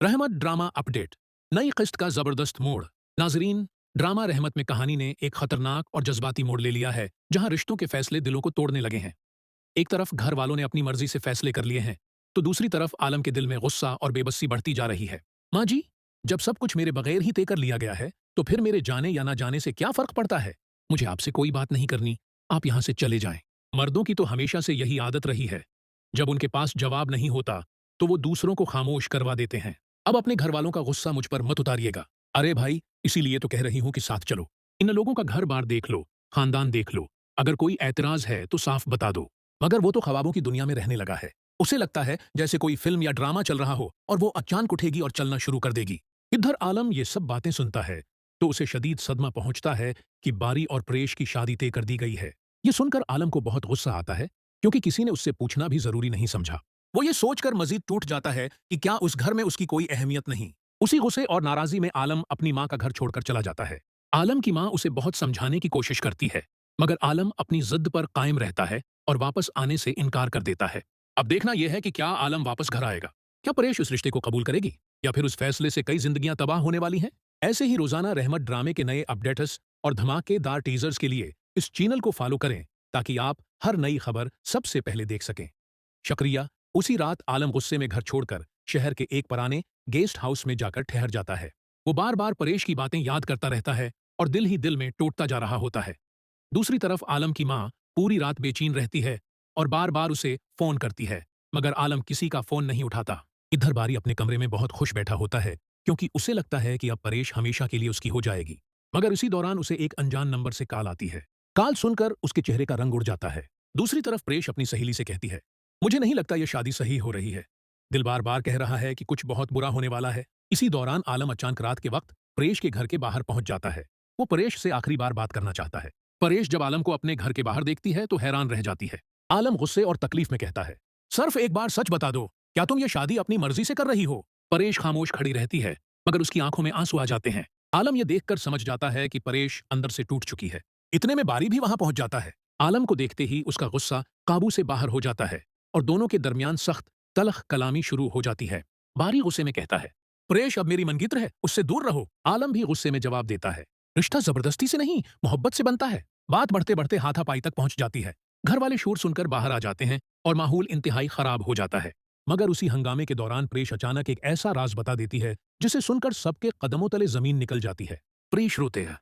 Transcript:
रहमत drama update. नई किस्त का जबरदस्त मोड़। नाजरीन, ड्रामा रहमत में कहानी ने एक खतरनाक और जज्बाती मोड़ ले लिया है, जहां रिश्तों के फैसले दिलों को तोड़ने लगे हैं। एक तरफ घर वालों ने अपनी मर्जी से फैसले कर लिए हैं, तो दूसरी तरफ आलम के दिल में गुस्सा और बेबसी बढ़ती जा रही है। माँ जी, जब सब कुछ मेरे बगैर ही तय कर लिया गया है, तो फिर मेरे जाने या ना जाने से क्या फर्क पड़ता है? मुझे आपसे कोई बात नहीं करनी, आप यहाँ से चले जाएं। मर्दों की तो हमेशा से यही आदत रही है। जब उनके पास जवाब नहीं होता, तो वो दूसरों को खामोश करवा देते हैं। अब अपने घर वालों का गुस्सा मुझ पर मत उतारिएगा। अरे भाई, इसीलिए तो कह रही हूं कि साथ चलो। इन लोगों का घर बार देख लो, खानदान देख लो। अगर कोई ऐतराज है तो साफ बता दो। मगर वो तो ख्वाबों की दुनिया में रहने लगा है। उसे लगता है जैसे कोई फिल्म या ड्रामा चल रहा हो और वो अचानक उठेगी और चलना शुरू कर देगी। इधर आलम ये सब बातें सुनता है तो उसे शदीद सदमा पहुंचता है कि बारी और प्रेश की शादी तय कर दी गई है। ये सुनकर आलम को बहुत गुस्सा आता है, क्योंकि किसी ने उससे पूछना भी जरूरी नहीं समझा। वो ये सोचकर मजीद टूट जाता है कि क्या उस घर में उसकी कोई अहमियत नहीं। उसी गुस्से और नाराजगी में आलम अपनी माँ का घर छोड़कर चला जाता है। आलम की माँ उसे बहुत समझाने की कोशिश करती है, मगर आलम अपनी जिद पर कायम रहता है और वापस आने से इनकार कर देता है। अब देखना यह है कि क्या आलम वापस घर आएगा। क्या परेश उस रिश्ते को कबूल करेगी, या फिर उस फैसले से कई जिंदगियां तबाह होने वाली हैं। ऐसे ही रोजाना रहमत ड्रामे के नए अपडेट्स और धमाकेदार टीजर्स के लिए इस चैनल को फॉलो करें, ताकि आप हर नई खबर सबसे पहले देख सकें। शुक्रिया। उसी रात आलम गुस्से में घर छोड़कर शहर के एक पुराने गेस्ट हाउस में जाकर ठहर जाता है। वो बार बार परेश की बातें याद करता रहता है और दिल ही दिल में टूटता जा रहा होता है। दूसरी तरफ आलम की माँ पूरी रात बेचैन रहती है और बार बार उसे फोन करती है, मगर आलम किसी का फोन नहीं उठाता। इधर बारी अपने कमरे में बहुत खुश बैठा होता है, क्योंकि उसे लगता है कि अब परेश हमेशा के लिए उसकी हो जाएगी। मगर इसी दौरान उसे एक अनजान नंबर से कॉल आती है। कॉल सुनकर उसके चेहरे का रंग उड़ जाता है। दूसरी तरफ परेश अपनी सहेली से कहती है, मुझे नहीं लगता यह शादी सही हो रही है। दिल बार बार कह रहा है कि कुछ बहुत बुरा होने वाला है। इसी दौरान आलम अचानक रात के वक्त परेश के घर के बाहर पहुंच जाता है। वो परेश से आखिरी बार बात करना चाहता है। परेश जब आलम को अपने घर के बाहर देखती है तो हैरान रह जाती है। आलम गुस्से और तकलीफ में कहता है, सिर्फ एक बार सच बता दो, क्या तुम ये शादी अपनी मर्जी से कर रही हो? परेश खामोश खड़ी रहती है, मगर उसकी आंखों में आंसू आ जाते हैं। आलम ये देखकर समझ जाता है कि परेश अंदर से टूट चुकी है। इतने में बारी भी वहां पहुंच जाता है। आलम को देखते ही उसका गुस्सा काबू से बाहर हो जाता है और दोनों के दरमियान सख्त तलख कलामी शुरू हो जाती है। बारी गुस्से में कहता है, परेश अब मेरी मनगित्र है, उससे दूर रहो। आलम भी गुस्से में जवाब देता है, रिश्ता जबरदस्ती से नहीं, मोहब्बत से बनता है। बात बढ़ते बढ़ते हाथापाई तक पहुंच जाती है। घर वाले शोर सुनकर बाहर आ जाते हैं और माहौल इंतहाई खराब हो जाता है। मगर उसी हंगामे के दौरान प्रेश अचानक एक ऐसा राज बता देती है जिसे सुनकर सबके कदमों तले जमीन निकल जाती है। प्रेश रोते हैं,